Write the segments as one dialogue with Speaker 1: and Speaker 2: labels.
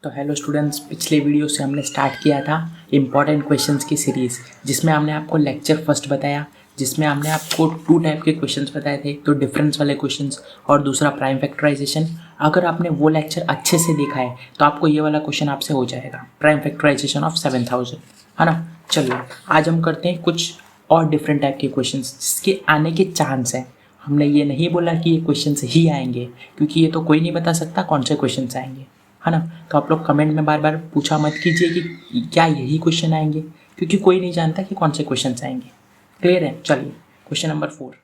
Speaker 1: तो hello students, पिछले video से हमने स्टार्ट किया था इम्पॉर्टेंट क्वेश्चंस की सीरीज़, जिसमें हमने आपको लेक्चर फर्स्ट बताया, जिसमें हमने आपको 2 टाइप के क्वेश्चंस बताए थे, तो डिफरेंस वाले क्वेश्चंस और दूसरा प्राइम फैक्टराइजेशन। अगर आपने वो लेक्चर अच्छे से देखा है तो आपको ये वाला क्वेश्चन आपसे हो जाएगा, प्राइम फैक्टराइजेशन ऑफ 7000, है ना। चलिए आज हम करते हैं कुछ और डिफरेंट टाइप के क्वेश्चन जिसके आने के चांस हैं। हमने ये नहीं बोला कि ये क्वेश्चन ही आएंगे, क्योंकि ये तो कोई नहीं बता सकता कौन से क्वेश्चन आएंगे, है ना। तो आप लोग कमेंट में बार बार पूछा मत कीजिए कि क्या यही क्वेश्चन आएंगे, क्योंकि कोई नहीं जानता कि कौन से क्वेश्चन आएंगे। क्लियर है। चलिए question number 4,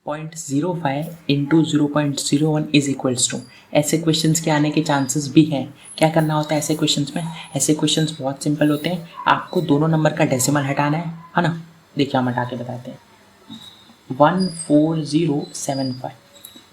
Speaker 1: 40.05 into 0.01 is equals to. ऐसे क्वेश्चंस के आने के चांसेस भी हैं। क्या करना होता है ऐसे क्वेश्चंस में? ऐसे क्वेश्चंस बहुत सिंपल होते हैं, आपको दोनों नंबर का डेसिमल हटाना है ना। देखिए हम हटा के बताते हैं। 14075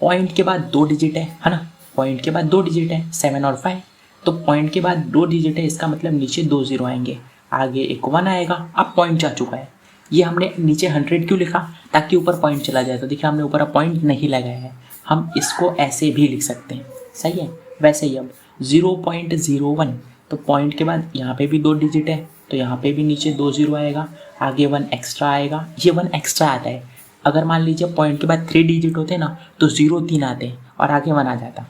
Speaker 1: पॉइंट के बाद 2 डिजिट है ना। पॉइंट के बाद 2 डिजिट है 7 और 5, तो पॉइंट के बाद 2 डिजिट है, इसका मतलब नीचे 2 0 आएंगे, आगे एक 1 आएगा। अब पॉइंट जा चुका है। ये हमने नीचे 100 क्यों लिखा? ताकि ऊपर पॉइंट चला जाए। तो देखिए हमने ऊपर अब पॉइंट नहीं लगाया है, हम इसको ऐसे भी लिख सकते हैं। सही है। वैसे ही अब 0.01, तो पॉइंट के बाद यहाँ पे भी 2 डिजिट है, तो यहाँ पे भी नीचे 2 0 आएगा, आगे 1 एक्स्ट्रा आएगा। ये 1 एक्स्ट्रा आता है। अगर मान लीजिए पॉइंट के बाद 3 डिजिट होते ना, तो 0 3 आते और आगे 1 आ जाता,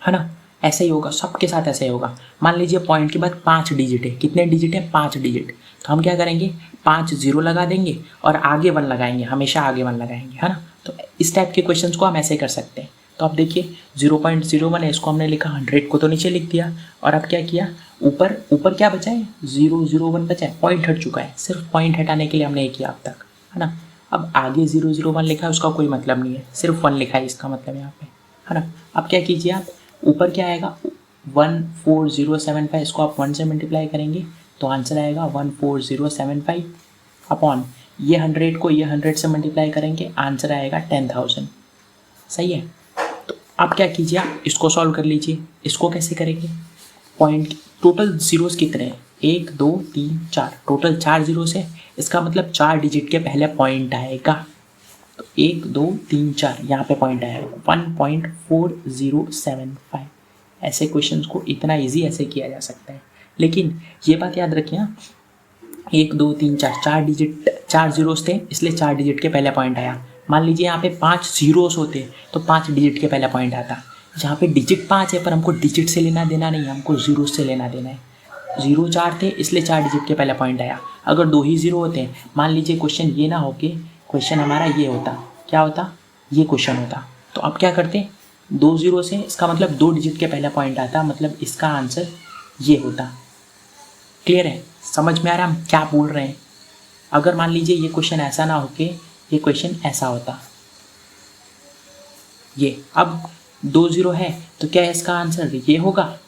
Speaker 1: है ना। ऐसे ही होगा, सबके साथ ऐसे ही होगा। मान लीजिए पॉइंट के बाद 5 डिजिट है। कितने डिजिट है? 5 डिजिट। तो हम क्या करेंगे, 5 0 लगा देंगे और आगे 1 लगाएंगे, हमेशा आगे 1 लगाएंगे, है ना। तो इस टाइप के क्वेश्चंस को हम ऐसे कर सकते हैं। तो अब देखिए 0.01 है, इसको हमने लिखा, 100 को तो नीचे लिख दिया, और अब क्या किया, ऊपर ऊपर क्या बचा है? 001 बचा है। पॉइंट हट चुका है, सिर्फ पॉइंट हटाने के लिए हमने ये किया अब तक, है ना। अब आगे 001 लिखा है, उसका कोई मतलब नहीं है, सिर्फ 1 लिखा है, इसका मतलब यहाँ पे, है ना। अब क्या कीजिए आप, ऊपर क्या आएगा 14075, इसको आप 1 से मल्टीप्लाई करेंगे तो आंसर आएगा 14075 अपॉन ये 100 को ये 100 से मल्टीप्लाई करेंगे, आंसर आएगा 10,000। सही है। तो आप क्या कीजिए, आप इसको सॉल्व कर लीजिए। इसको कैसे करेंगे? पॉइंट टोटल जीरोस कितने हैं? 1 2 3 4, टोटल 4 जीरोस है, इसका मतलब 4 डिजिट के पहले पॉइंट आएगा। तो 1 2 3 4 यहाँ पे पॉइंट आएगा 1.4075। ऐसे क्वेश्चंस को इतना इजी ऐसे किया जा सकता है। लेकिन ये बात याद रखिए, 1 2 3 4 4 डिजिट, 4 जीरोस थे, इसलिए 4 डिजिट के पहले पॉइंट आया। मान लीजिए यहाँ पे 5 जीरोस होते तो 5 डिजिट के पहले पॉइंट आता। यहाँ पे डिजिट 5 है, पर हमको डिजिट से लेना देना नहीं है, हमको जीरो से लेना देना है। 0 4 थे, इसलिए 4 डिजिट के पहले पॉइंट आया। अगर 2 ही 0 होते हैं, मान लीजिए क्वेश्चन ये ना हो के क्वेश्चन हमारा ये होता, क्या होता, ये क्वेश्चन होता, तो अब क्या करते, 2 0 से, इसका मतलब 2 डिजिट के पहले पॉइंट आता, मतलब इसका आंसर ये होता। क्लियर है? समझ में आ रहा है हम क्या बोल रहे हैं? अगर मान लीजिए ये क्वेश्चन ऐसा ना होके ये क्वेश्चन ऐसा होता, ये अब 2 0 है, तो क्या है इसका आंसर? ये होगा।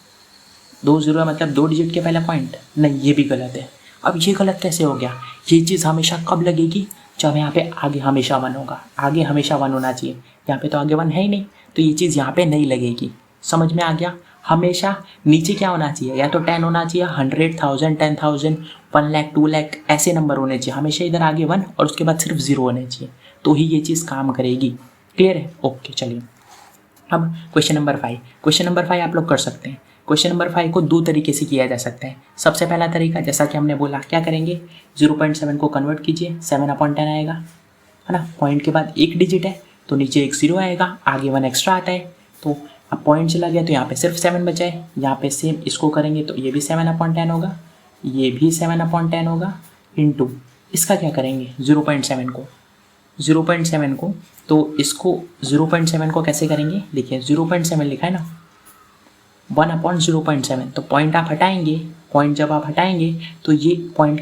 Speaker 1: 2 0 मतलब 2 डिजिट के पहले पॉइंट नहीं, ये भी गलत है। अब ये गलत कैसे हो गया? ये चीज़ हमेशा कब लगेगी? जब यहाँ पे आगे हमेशा 1 होगा, आगे हमेशा 1 होना चाहिए। यहाँ पे तो आगे 1 है ही नहीं, तो ये चीज़ यहाँ पे नहीं लगेगी। समझ में आ गया? हमेशा नीचे क्या होना चाहिए? या तो 10 होना चाहिए, 100,000 10,000 1 लाख 2 लाख ऐसे नंबर होने चाहिए। हमेशा इधर आगे 1 और उसके बाद सिर्फ 0 होने चाहिए, तो ही ये चीज़ काम करेगी। क्लियर है? ओके चलिए अब क्वेश्चन नंबर 5। क्वेश्चन नंबर 5 आप लोग कर सकते हैं। क्वेश्चन नंबर 5 को 2 तरीके से किया जा सकता है। सबसे पहला तरीका, जैसा कि हमने बोला, क्या करेंगे, 0.7 को कन्वर्ट कीजिए, 7/10 आएगा, है ना। पॉइंट के बाद 1 डिजिट है, तो नीचे एक 0 आएगा, आगे 1 एक्स्ट्रा आता है, तो अब पॉइंट चला गया, तो यहाँ पे सिर्फ 7 बचा है। यहाँ पे सेम इसको करेंगे तो ये भी 7/10 होगा, ये भी 7/10 होगा, इंटू इसका क्या करेंगे 0.7 को, तो इसको 0.7 को कैसे करेंगे? देखिए 0.7 लिखा है ना, 1/0.7, तो पॉइंट आप हटाएंगे, पॉइंट जब आप हटाएंगे तो ये पॉइंट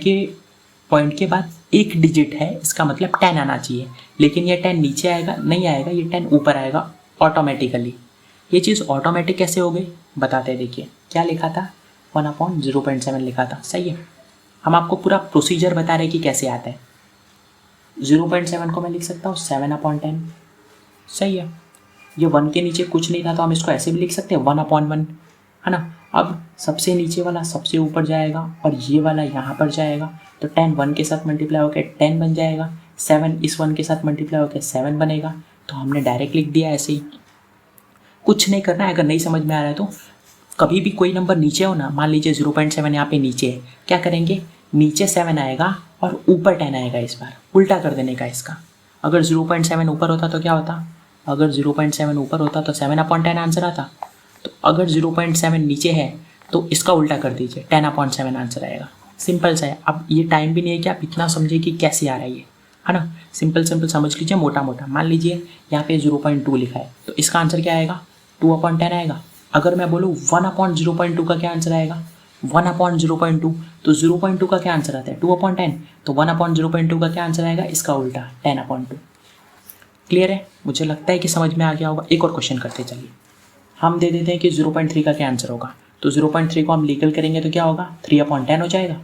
Speaker 1: के बाद 1 डिजिट है, इसका मतलब 10 आना चाहिए, लेकिन ये 10 नीचे आएगा, नहीं आएगा, ये 10 ऊपर आएगा ऑटोमेटिकली। ये चीज़ ऑटोमेटिक कैसे हो गई बताते हैं। देखिए क्या लिखा था, 1/0.7 लिखा था। सही है। हम आपको पूरा प्रोसीजर बता रहे कि कैसे आता है। 0.7 को मैं लिख सकता हूँ 7/10। सही है। ये 1 के नीचे कुछ नहीं था, तो हम इसको ऐसे भी लिख सकते हैं 1/1, है ना। अब सबसे नीचे वाला सबसे ऊपर जाएगा और ये वाला यहाँ पर जाएगा, तो 10 1 के साथ मल्टीप्लाई होकर 10 बन जाएगा, 7 इस 1 के साथ मल्टीप्लाई होकर 7 बनेगा। तो हमने डायरेक्ट लिख दिया ऐसे ही, कुछ नहीं करना है। अगर नहीं समझ में आ रहा है तो कभी भी कोई नंबर नीचे हो ना, मान लीजिए 0.7 यहाँ पे नीचे है, क्या करेंगे, नीचे 7 आएगा और ऊपर 10 आएगा। इस बार उल्टा कर देने का इसका। अगर 0.7 ऊपर होता तो क्या होता, अगर 0.7 ऊपर होता तो 7/10 आंसर आता। तो अगर 0.7 नीचे है तो इसका उल्टा कर दीजिए, 10/7 आंसर आएगा। सिंपल सा है। अब ये टाइम भी नहीं है कि आप इतना समझे कि कैसे आ रहा है ये, है ना। सिंपल समझ लीजिए, मोटा मोटा। मान लीजिए यहाँ पे 0.2 लिखा है तो इसका आंसर क्या आएगा, 2/10 आएगा। अगर मैं बोलूँ 1/0.2 का क्या आंसर आएगा, 1/0.2, तो 0.2 का क्या आंसर आता है, 2/10, तो 1/0.2 का क्या आंसर आएगा, इसका उल्टा 10/2। क्लियर है, मुझे लगता है कि समझ में आ गया होगा। एक और क्वेश्चन करते चलिए। हम दे देते हैं कि 0.3 का क्या आंसर होगा, तो 0.3 को हम लीगल करेंगे तो क्या होगा, 3/10 हो जाएगा।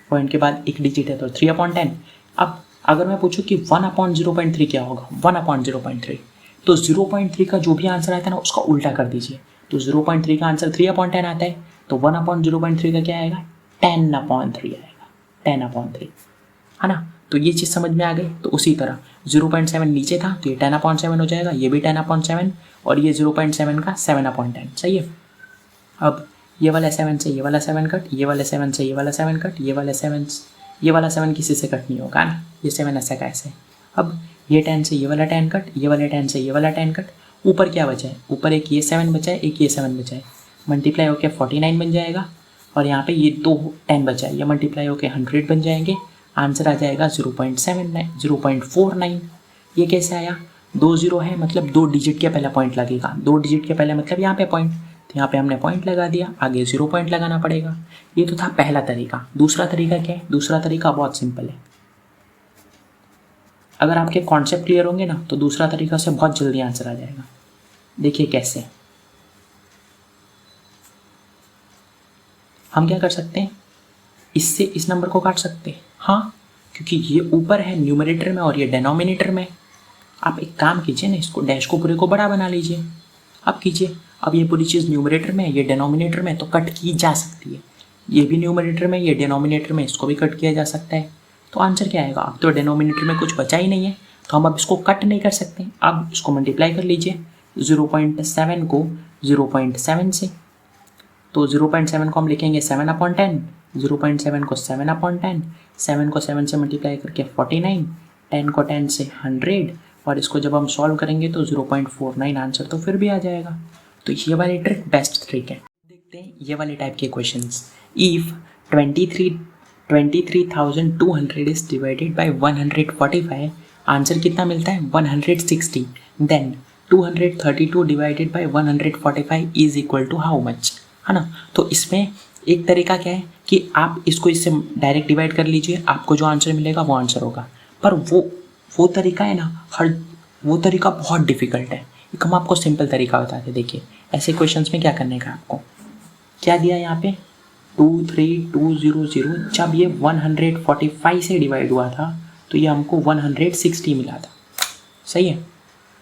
Speaker 1: पॉइंट के बाद एक डिजिट है तो 3/10। अब अगर मैं पूछूं कि 1/0.3 क्या होगा, 1/0.3, तो 0.3 का जो भी आंसर आता है ना उसका उल्टा कर दीजिए। तो 0.3 का आंसर 3/10 आता है, तो 1/0.3 का क्या आएगा, 10/3 आएगा, 10/3, है ना। तो ये चीज़ समझ में आ गई। तो उसी तरह 0.7 नीचे था तो ये 10/7 हो जाएगा, ये भी 10/7, और ये 0.7 का 7/10। सही है। अब ये वाला 7 से ये वाला 7 कट, ये वाले 7 से ये वाला 7 कट, ये वाला 7 किसी से कट नहीं होगा ना, ये 7 ऐसा का ऐसे। अब ये 10 से ये वाला 10 कट, ये वाले 10 से ये वाला 10 कट। ऊपर क्या बचा है, ऊपर एक ये 7 बचा है, एक ये 7 बचा है, मल्टीप्लाई होकर 49 बन जाएगा। और यहाँ पे ये 2 10 बचा है, ये मल्टीप्लाई होकर 100 बन जाएंगे। आंसर आ जाएगा 0.79, 0.49। ये कैसे आया, 2 0 है मतलब 2 डिजिट के पहले पॉइंट लगेगा, 2 डिजिट के पहले मतलब यहाँ पे पॉइंट, तो यहाँ पे हमने पॉइंट लगा दिया, आगे 0 पॉइंट लगाना पड़ेगा। ये तो था पहला तरीका। दूसरा तरीका क्या है, दूसरा तरीका बहुत सिंपल है। अगर आपके कॉन्सेप्ट क्लियर होंगे ना तो दूसरा तरीका से बहुत जल्दी आंसर आ जाएगा। देखिए कैसे, हम क्या कर सकते हैं, इससे इस नंबर को काट सकते हैं। हाँ, क्योंकि ये ऊपर है न्यूमरेटर में और ये डिनोमिनेटर में। आप एक काम कीजिए ना, इसको डैश को पूरे को बड़ा बना लीजिए। अब कीजिए, अब ये पूरी चीज़ न्यूमरेटर में है, ये डिनोमिनेटर में, तो कट की जा सकती है। ये भी न्यूमरेटर में, ये डिनोमिनेटर में, इसको भी कट किया जा सकता है। तो आंसर क्या आएगा, अब तो डिनोमिनेटर में कुछ बचा ही नहीं है, तो हम अब इसको कट नहीं कर सकते। अब इसको मल्टीप्लाई कर लीजिए, 0.7 को 0.7 से, तो 0.7 को हम लिखेंगे 7/10, 0.7 को 7/10, 7 को 7 से मल्टीप्लाई करके 49, 10 को 10 से 100, और इसको जब हम सॉल्व करेंगे तो 0.49 आंसर तो फिर भी आ जाएगा। तो ये वाली ट्रिक बेस्ट ट्रिक है। देखते हैं ये वाले टाइप के questions. If 23,200 is divided by 145, answer कितना मिलता है, 160। Then 232 divided by 145 is equal to how much, है ना। तो इसमें एक तरीका क्या है कि आप इसको इससे डायरेक्ट डिवाइड कर लीजिए, आपको जो आंसर मिलेगा वो आंसर होगा। पर वो तरीका है ना, वो तरीका बहुत डिफ़िकल्ट है। एक हम आपको सिंपल तरीका बताते। देखिए ऐसे क्वेश्चंस में क्या करने का, आपको क्या दिया यहाँ पे, 23200, जब ये 145 से डिवाइड हुआ था तो ये हमको 160 मिला था। सही है।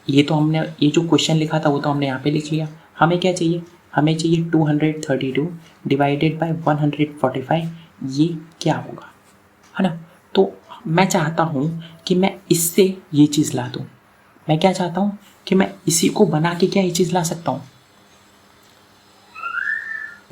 Speaker 1: ये तो हमने, ये जो क्वेश्चन लिखा था वो तो हमने यहाँ पे लिख लिया। हमें क्या चाहिए, हमें चाहिए 232 डिवाइडेड बाय 145, ये क्या होगा, है ना। तो मैं चाहता हूँ कि मैं इससे ये चीज़ ला दूँ। मैं क्या चाहता हूँ कि मैं इसी को बना के क्या ये चीज़ ला सकता हूँ।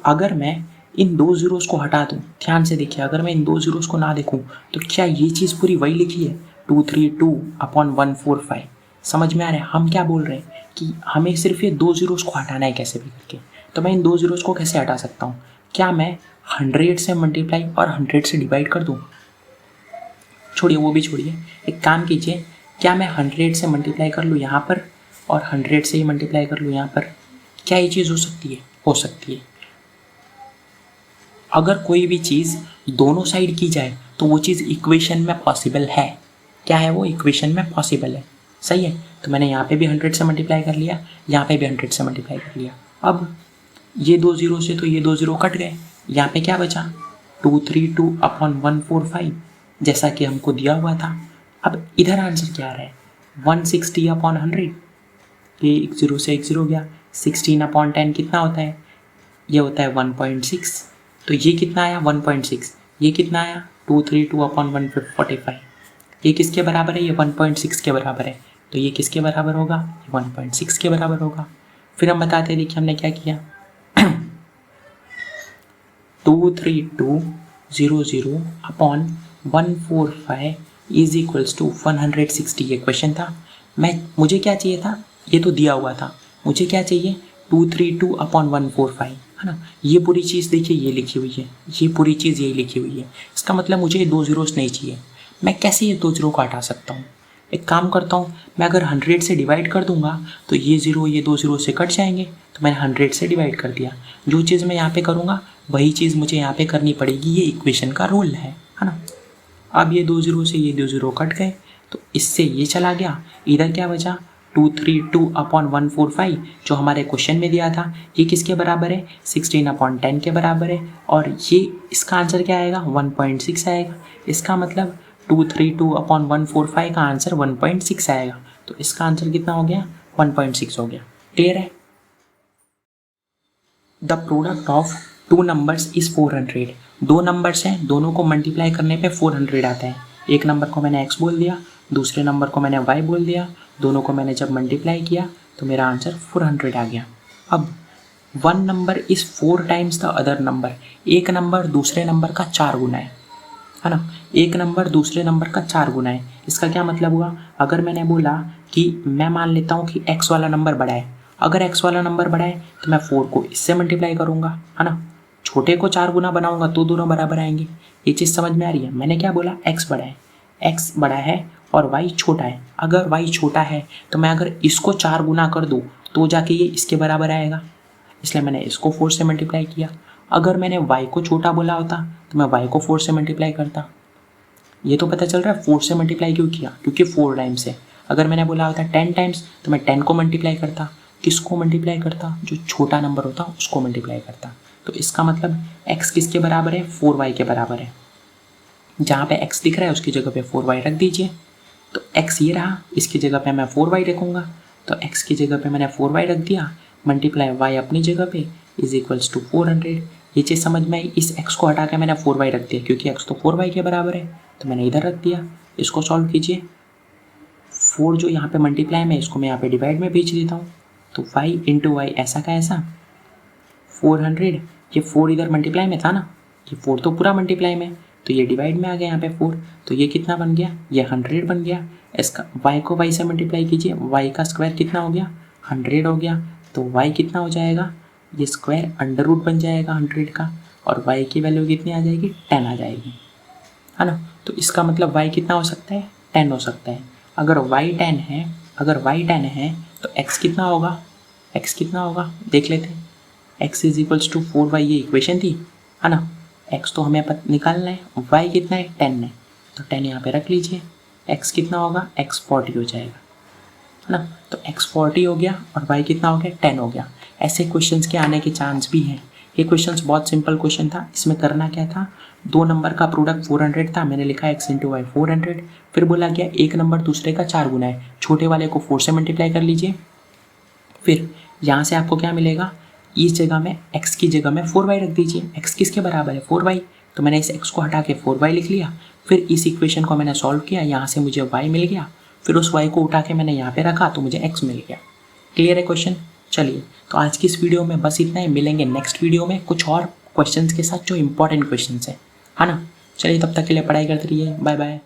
Speaker 1: अगर मैं इन 2 ज़ीरोज़ को हटा दूँ, ध्यान से देखिए, अगर मैं इन 2 ज़ीरोज़ को ना देखूँ तो क्या ये चीज़ पूरी वही लिखी है, 232/145। समझ में आ रहा है हम क्या बोल रहे हैं, कि हमें सिर्फ ये 2 ज़ीरोज़ को हटाना है कैसे भी करके। तो मैं इन 2 ज़ीरोज़ को कैसे हटा सकता हूँ, क्या मैं 100 से मल्टीप्लाई और 100 से डिवाइड कर दूँ। छोड़िए, वो भी छोड़िए, एक काम कीजिए, क्या मैं 100 से मल्टीप्लाई कर लूँ यहाँ पर और 100 से ही मल्टीप्लाई कर लूँ यहाँ पर, क्या ये चीज़ हो सकती है, हो सकती है। अगर कोई भी चीज़ दोनों साइड की जाए तो वो चीज़ इक्वेशन में पॉसिबल है। क्या है वो, इक्वेशन में पॉसिबल है। सही है। तो मैंने यहाँ पे भी 100 से मल्टीप्लाई कर लिया, यहाँ पे भी 100 से मल्टीप्लाई कर लिया। अब ये 2 ज़ीरो से तो ये 2 ज़ीरो कट गए, यहाँ पे क्या बचा, 232/145, जैसा कि हमको दिया हुआ था। अब इधर आंसर क्या आ रहा है, 160/100, ये एक ज़ीरो से एक ज़ीरो गया, 16/10 कितना होता है, ये होता है 1.6। तो ये कितना आया, 1.6। ये कितना आया, 232/145। ये किसके बराबर है, ये 1.6 के बराबर है। तो ये किसके बराबर होगा, ये 1.6 के बराबर होगा। फिर हम बताते हैं, देखिए हमने क्या किया, 23200 अपॉन 145 इज इक्वल्स टू 160। ये क्वेश्चन था। मुझे क्या चाहिए था, ये तो दिया हुआ था, मुझे क्या चाहिए 232 अपॉन 145, है ना। ये पूरी चीज़ देखिए ये लिखी हुई है, ये पूरी चीज़ यही लिखी हुई है। इसका मतलब मुझे ये 2 ज़ीरोस नहीं चाहिए। मैं कैसे ये 2 ज़ीरो को हटा सकता हूँ? एक काम करता हूँ, मैं अगर 100 से डिवाइड कर दूंगा तो ये 2 ज़ीरो से कट जाएंगे। तो मैंने 100 से डिवाइड कर दिया। जो चीज़ मैं यहाँ पे करूँगा वही चीज़ मुझे यहाँ पे करनी पड़ेगी। ये इक्वेशन का रूल है ना। अब ये 2 ज़ीरो से ये 2 ज़ीरो कट गए, तो इससे ये चला गया। इधर क्या बचा 232 अपॉन 145 जो हमारे क्वेश्चन में दिया था। ये किसके बराबर है 16 अपॉन 10 के बराबर है। और ये इसका आंसर क्या आएगा 1.6 आएगा। इसका मतलब 232 अपॉन 145 का आंसर 1.6 आएगा। तो इसका आंसर कितना हो गया 1.6 हो गया। क्लियर है। The product of two numbers is 400। दो नंबर्स हैं, दोनों को मल्टीप्लाई करने पे 400 आता है। एक नंबर को मैंने x बोल दिया, दूसरे नंबर को मैंने y बोल दिया। दोनों को मैंने जब मल्टीप्लाई किया तो मेरा आंसर 400 आ गया। अब one number is 4 times the other number. एक नंबर दूसरे नंबर का 4 गुना है ना। एक नंबर दूसरे नंबर का 4 गुना है। इसका क्या मतलब हुआ, अगर मैंने बोला कि मैं मान लेता हूँ कि x वाला नंबर बड़ा है, अगर x वाला नंबर बड़ा है तो मैं 4 को इससे मल्टीप्लाई करूँगा, है ना। छोटे को 4 गुना बनाऊँगा तो दोनों बराबर आएंगे। ये चीज़ समझ में आ रही है। मैंने क्या बोला x बड़ा है, x बड़ा है और y छोटा है। अगर y छोटा है तो मैं अगर इसको 4 गुना कर दूँ तो जाके ये इसके बराबर आएगा, इसलिए मैंने इसको 4 से मल्टीप्लाई किया। अगर मैंने y को छोटा बोला होता तो मैं y को 4 से मल्टीप्लाई करता। ये तो पता चल रहा है 4 से मल्टीप्लाई क्यों किया, क्योंकि 4 टाइम्स है। अगर मैंने बोला होता 10 टाइम्स तो मैं 10 को मल्टीप्लाई करता। किसको मल्टीप्लाई करता, जो छोटा नंबर होता उसको मल्टीप्लाई करता। तो इसका मतलब x किसके बराबर है 4y के बराबर है। जहाँ पे x दिख रहा है उसकी जगह पे 4y रख दीजिए। तो x ये रहा, इसकी जगह पे मैं 4y रखूँगा। तो x की जगह पे मैंने 4y रख दिया, मल्टीप्लाई y अपनी जगह पे इज इक्वल्स टू 400। ये चीज़ समझ में आई। इस x को हटा के मैंने 4y रख दिया क्योंकि x तो 4y के बराबर है, तो मैंने इधर रख दिया। इसको सॉल्व कीजिए। 4 जो यहाँ पे मल्टीप्लाई में, इसको मैं यहाँ पे डिवाइड में भेज देता हूँ। तो y इंटू वाई ऐसा का ऐसा 400। ये 4 इधर मल्टीप्लाई में था ना, ये 4 तो पूरा मल्टीप्लाई में, तो ये डिवाइड में आ गया यहाँ पे 4। तो ये कितना बन गया, ये 100 बन गया। इसका y को y से मल्टीप्लाई कीजिए, y का स्क्वायर कितना हो गया 100 हो गया। तो y कितना हो जाएगा, ये स्क्वायर अंडर रूट बन जाएगा 100 का, और y की वैल्यू कितनी आ जाएगी 10 आ जाएगी, है ना। तो इसका मतलब y कितना हो सकता है 10 हो सकता है। अगर y 10 है, अगर y 10 है तो x कितना होगा, x कितना होगा देख लेते हैं। x is equals to 4y, ये इक्वेशन थी, है ना। x तो हमें निकालना है, y कितना है 10 है, तो 10 यहाँ पे रख लीजिए। x कितना होगा, x 40 हो जाएगा, है ना। तो x 40 हो गया और y कितना हो गया 10 हो गया। ऐसे क्वेश्चंस के आने के चांस भी हैं। ये क्वेश्चंस बहुत सिंपल क्वेश्चन था। इसमें करना क्या था, दो नंबर का प्रोडक्ट 400 था, मैंने लिखा x इंटू वाई 400। फिर बोला गया एक नंबर दूसरे का 4 गुना है, छोटे वाले को 4 से मल्टीप्लाई कर लीजिए। फिर यहाँ से आपको क्या मिलेगा, इस जगह में x की जगह में 4y रख दीजिए। x किसके बराबर है 4y, तो मैंने इस x को हटा के 4y लिख लिया। फिर इस इक्वेशन को मैंने सॉल्व किया, यहाँ से मुझे y मिल गया। फिर उस y को उठा के मैंने यहाँ पे रखा तो मुझे x मिल गया। क्लियर है क्वेश्चन। चलिए, तो आज की इस वीडियो में बस इतना ही। मिलेंगे नेक्स्ट वीडियो में कुछ और क्वेश्चंस के साथ जो इंपॉर्टेंट क्वेश्चंस है ना। चलिए, तब तक के लिए पढ़ाई करते रहिए। Bye bye.